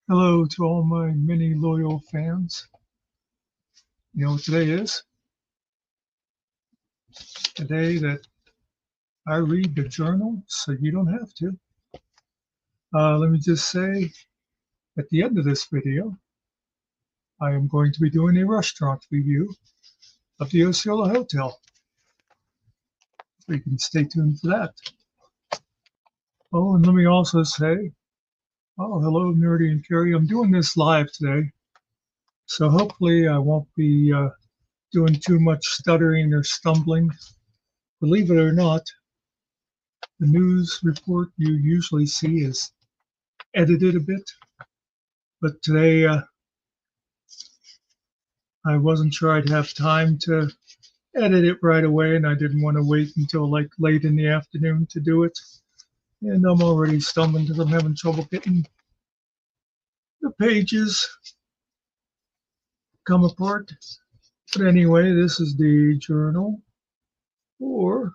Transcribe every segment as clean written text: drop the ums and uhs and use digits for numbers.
Hello to all my many loyal fans. You know what today is? A day that I read the journal, so you don't have to. Let me just say, at the end of this video, I am going to be doing a restaurant review of the Osceola Hotel. So you can stay tuned for that. Oh, and let me also say, oh, hello, Nerdy and Carrie. I'm doing this live today, so hopefully I won't be doing too much stuttering or stumbling. Believe it or not, the news report you usually see is edited a bit, but today I wasn't sure I'd have time to edit it right away, and I didn't want to wait until like late in the afternoon to do it. And I'm already stumbling because I'm having trouble getting the pages come apart. But anyway, this is the journal, or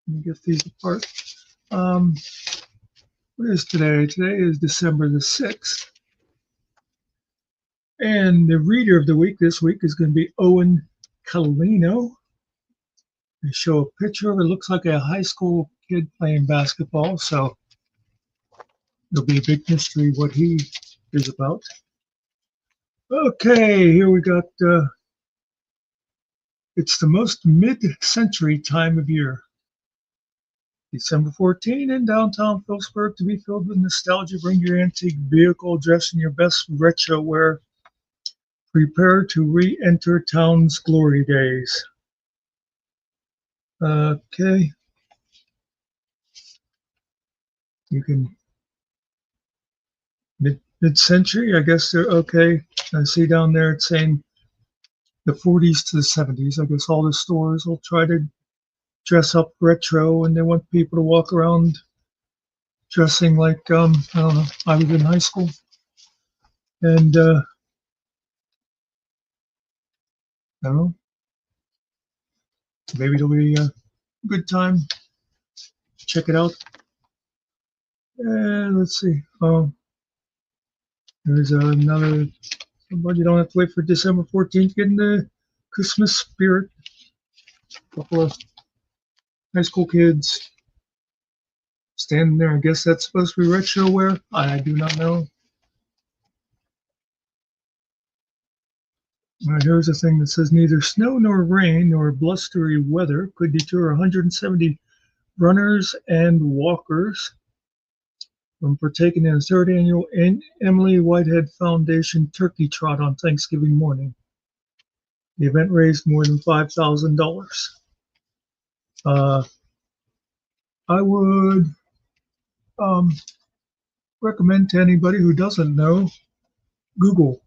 let me get these apart. Um, what is today? Today is December the 6th. And the reader of the week this week is going to be Owen Calino. They show a picture of it. Looks like a high school kid playing basketball, so it'll be a big mystery what he is about. Okay, here we got, it's the most mid-century time of year. December 14 in downtown Phillipsburg to be filled with nostalgia. Bring your antique vehicle, dress in your best retro wear. Prepare to re-enter town's glory days. Okay. You can mid-century, I guess they're okay. I see down there it's saying the 40s to the 70s. I guess all the stores will try to dress up retro, and they want people to walk around dressing like I don't know. I was in high school, and I don't know. Maybe it'll be a good time. Check it out. And let's see. Oh, there's another. Somebody, you don't have to wait for December 14th. Get in the Christmas spirit. A couple of high school kids standing there. I guess that's supposed to be retro wear. I do not know. Here's a thing that says neither snow nor rain nor blustery weather could deter 170 runners and walkers from partaking in the third annual Emily Whitehead Foundation Turkey Trot on Thanksgiving morning. The event raised more than $5,000. I would recommend to anybody who doesn't know, Google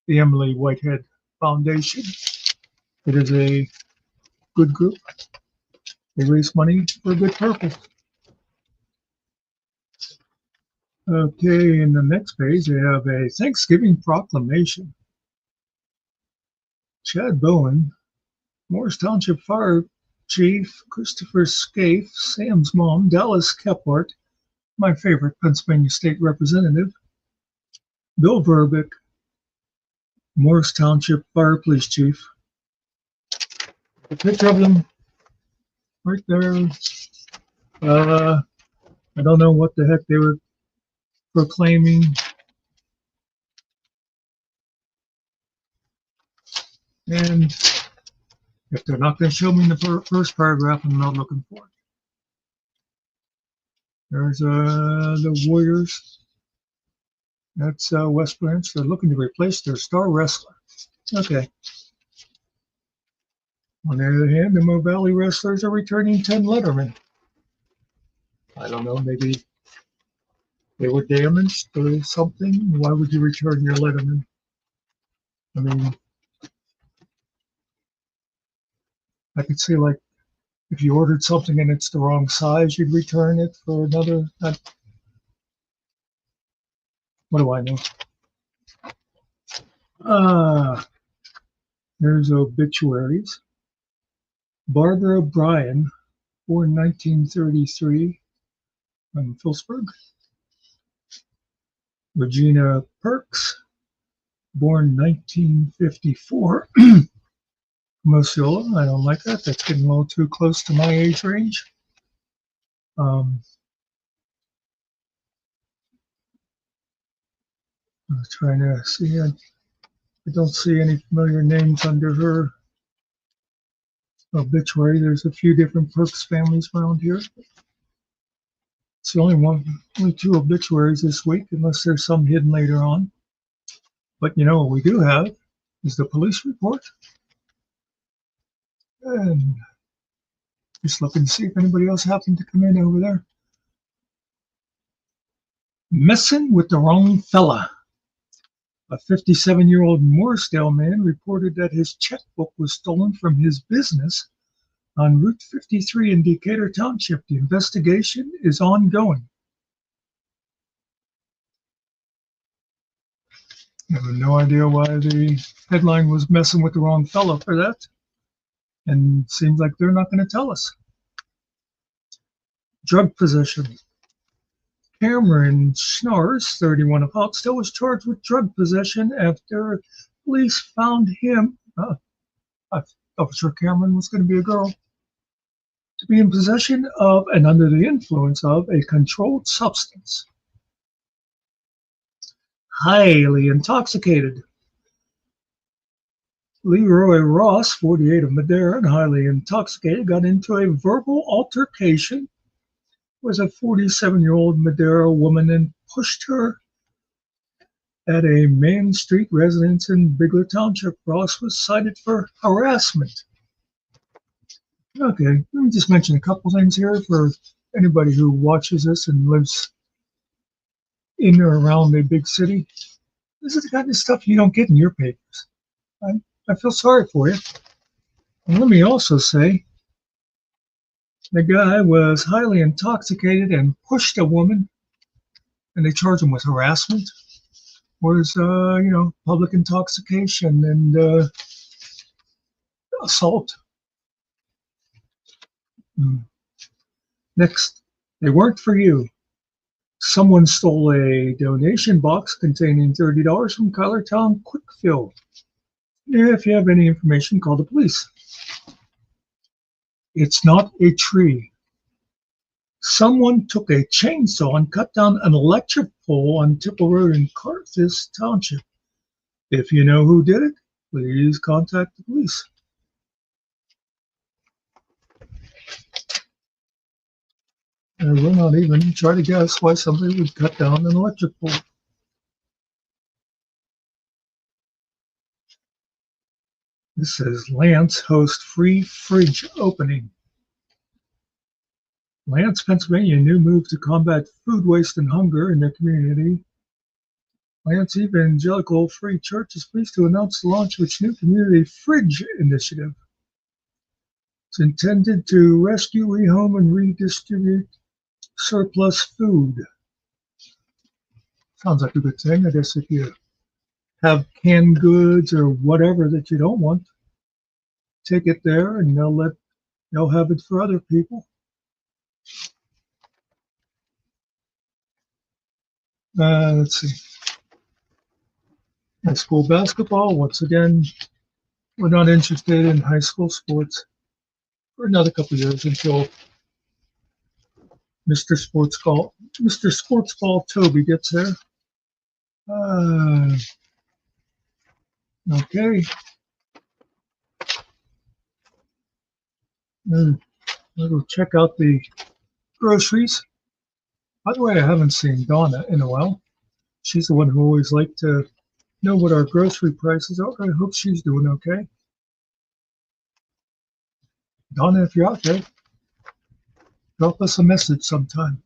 the Emily Whitehead Foundation. It is a good group. They raise money for a good purpose. Okay, in the next page, they have a Thanksgiving proclamation. Chad Bowen, Morris Township Fire Chief Christopher Scaife, Sam's mom, Dallas Kephart, my favorite Pennsylvania State Representative, Bill Verbick, Morris Township Fire Police Chief. A picture of them right there. I don't know what the heck they were proclaiming. And if they're not going to show me in the first paragraph, I'm not looking for it. There's the Warriors. That's West Branch. They're looking to replace their star wrestler. Okay. On the other hand, the Mo Valley wrestlers are returning 10 Letterman. I don't know, maybe they were damaged or something. Why would you return your Letterman? I mean, I could see like if you ordered something and it's the wrong size, you'd return it for another. What do I know? There's obituaries. Barbara Bryan, born 1933 in Phillipsburg. Regina Perks, born 1954. Mosula, I don't like that. That's getting a little too close to my age range. I'm trying to see. I don't see any familiar names under her obituary. There's a few different Perks families around here. It's the only two obituaries this week, unless there's some hidden later on. But you know what we do have is the police report. And just looking to see if anybody else happened to come in over there. Messing with the wrong fella. A 57-year-old Morrisdale man reported that his checkbook was stolen from his business on Route 53 in Decatur Township. The investigation is ongoing. I have no idea why the headline was messing with the wrong fella for that. And it seems like they're not going to tell us. Drug possession. Cameron Schnars, 31 of Hopstill, was charged with drug possession after police found him. I thought sure Cameron was going to be a girl. To be in possession of and under the influence of a controlled substance. Highly intoxicated. Leroy Ross, 48 of Madera, and highly intoxicated, got into a verbal altercation with a 47-year-old Madera woman and pushed her at a Main Street residence in Bigler Township. Ross was cited for harassment. Okay, let me just mention a couple things here for anybody who watches this and lives in or around a big city. This is the kind of stuff you don't get in your papers. I feel sorry for you. And let me also say, the guy was highly intoxicated and pushed a woman, and they charged him with harassment. Was public intoxication and assault. Next, they weren't for you. Someone stole a donation box containing $30 from Kylertown Quickfill. If you have any information, call the police. It's not a tree. Someone took a chainsaw and cut down an electric pole on Tipple Road in Carthage Township. If you know who did it, please contact the police. I will not even try to guess why somebody would cut down an electric pole. This says Lance hosts free fridge opening. Lance, Pennsylvania, new move to combat food waste and hunger in their community. Lance Evangelical Free Church is pleased to announce the launch of its new community fridge initiative. It's intended to rescue, rehome, and redistribute surplus food. Sounds like a good thing. I guess if you have canned goods or whatever that you don't want, take it there and they'll have it for other people. Let's see. High school basketball. Once again, we're not interested in high school sports for another couple of years until Mr. Sports Ball Toby gets there. Okay. We'll check out the groceries. By the way, I haven't seen Donna in a while. She's the one who always liked to know what our grocery prices are. I hope she's doing okay. Donna, if you're out there, drop us a message sometime.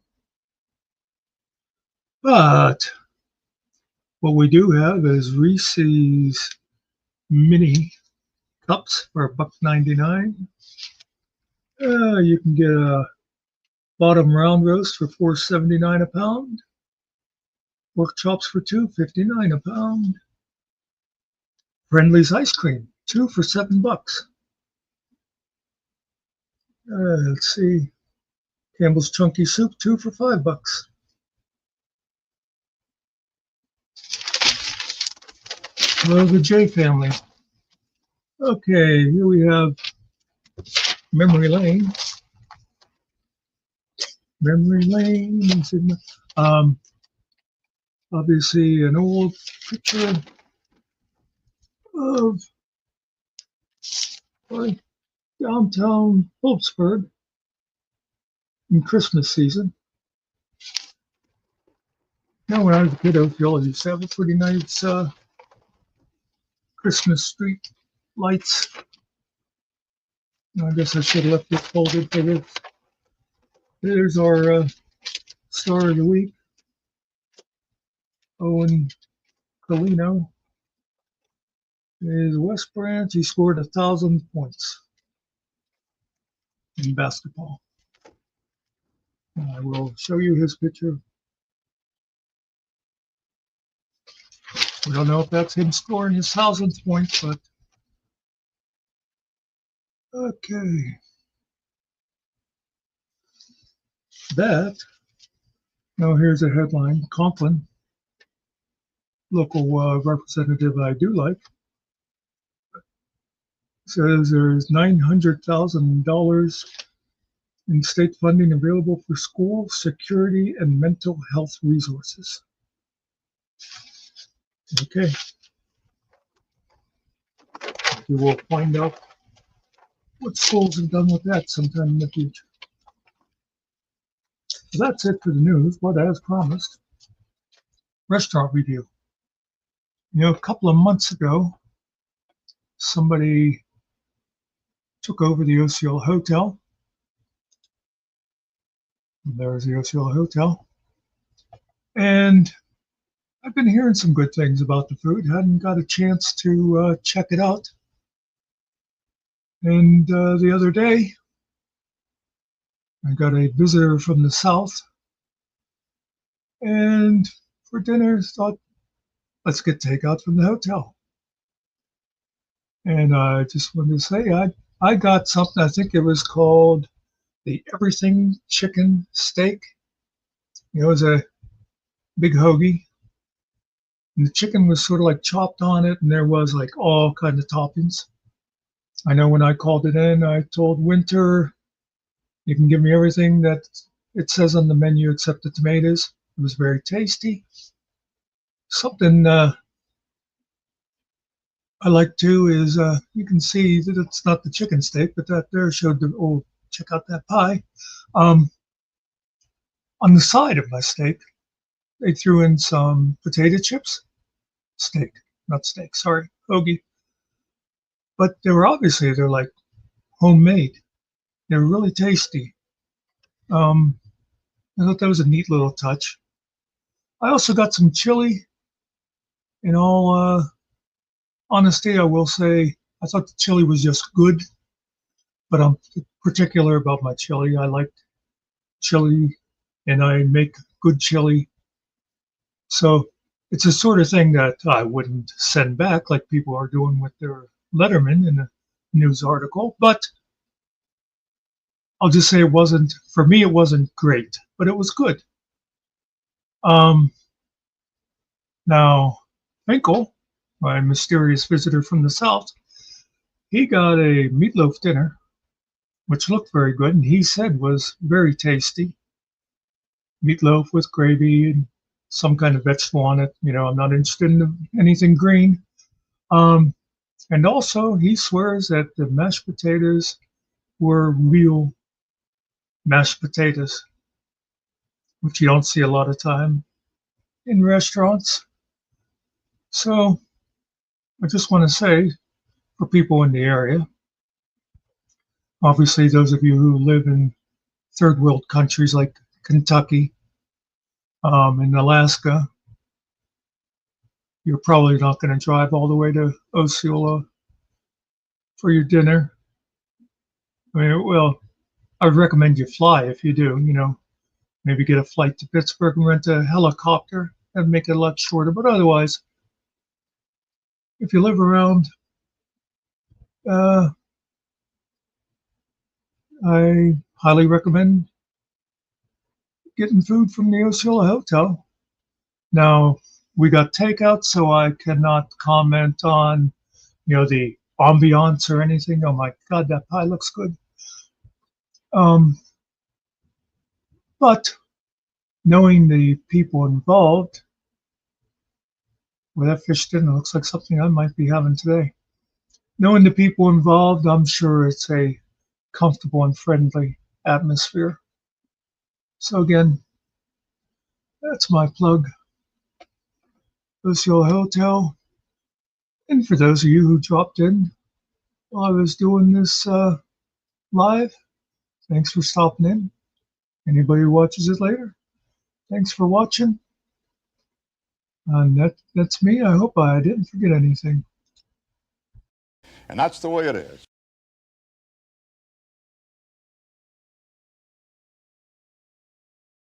But what we do have is Reese's mini cups for $1.99. You can get a bottom round roast for $4.79 a pound. Pork chops for $2.59 a pound. Friendly's ice cream, 2 for $7. Let's see. Campbell's chunky soup, 2 for $5. Hello, the J family. Okay, here we have Memory Lane. Memory Lane. Um, obviously, an old picture of downtown Phillipsburg in Christmas season. Now, when I was a kid, I used to have a pretty nice Christmas street lights. I guess I should have left this folded for this. There's our star of the week, Owen Colino. Is West Branch. He scored 1,000 points in basketball. I will show you his picture. We don't know if that's him scoring his 1,000th point, but okay. That, now here's a headline. Conklin, local representative I do like, says there's $900,000 in state funding available for school security and mental health resources. Okay. We will find out what schools have done with that sometime in the future. So that's it for the news, but as promised, restaurant review. You know, a couple of months ago, somebody took over the Osceola Hotel. There's the Osceola Hotel. And I've been hearing some good things about the food. Hadn't got a chance to check it out. And the other day, I got a visitor from the south. And for dinner, thought, let's get takeout from the hotel. And I just wanted to say, I got something, I think it was called the Everything Chicken Steak. You know, it was a big hoagie. And the chicken was sort of like chopped on it, and there was like all kinds of toppings. I know when I called it in, I told Winter, you can give me everything that it says on the menu except the tomatoes. It was very tasty. Something I like too is you can see that it's not the chicken steak, but that there showed the, oh, check out that pie. On the side of my steak, they threw in some potato chips. Steak, not steak, sorry, hoagie. But they're like homemade. They were really tasty. I thought that was a neat little touch. I also got some chili. In all honesty, I will say I thought the chili was just good, but I'm particular about my chili. I like chili, and I make good chili. So it's the sort of thing that I wouldn't send back like people are doing with their Letterman in a news article, but I'll just say it wasn't, for me, it wasn't great, but it was good. Now, Finkel, my mysterious visitor from the south, he got a meatloaf dinner, which looked very good, and he said was very tasty. Meatloaf with gravy and some kind of vegetable on it. You know, I'm not interested in anything green. And also, he swears that the mashed potatoes were real mashed potatoes, which you don't see a lot of time in restaurants. So I just want to say, for people in the area, obviously those of you who live in third world countries like Kentucky and Alaska, you're probably not going to drive all the way to Osceola for your dinner. I mean, well, I would recommend you fly if you do, you know, maybe get a flight to Pittsburgh and rent a helicopter and make it a lot shorter. But otherwise, if you live around, I highly recommend getting food from the Osceola Hotel. Now, We got takeout, so I cannot comment on, the ambiance or anything. Oh my God, that pie looks good. Um, but knowing the people involved, well, that fish dinner looks like something I might be having today. Knowing the people involved, I'm sure it's a comfortable and friendly atmosphere. So again, that's my plug. Osceola Hotel. And for those of you who dropped in while I was doing this live, thanks for stopping in. Anybody who watches it later, thanks for watching. And that's me. I hope I didn't forget anything. And that's the way it is.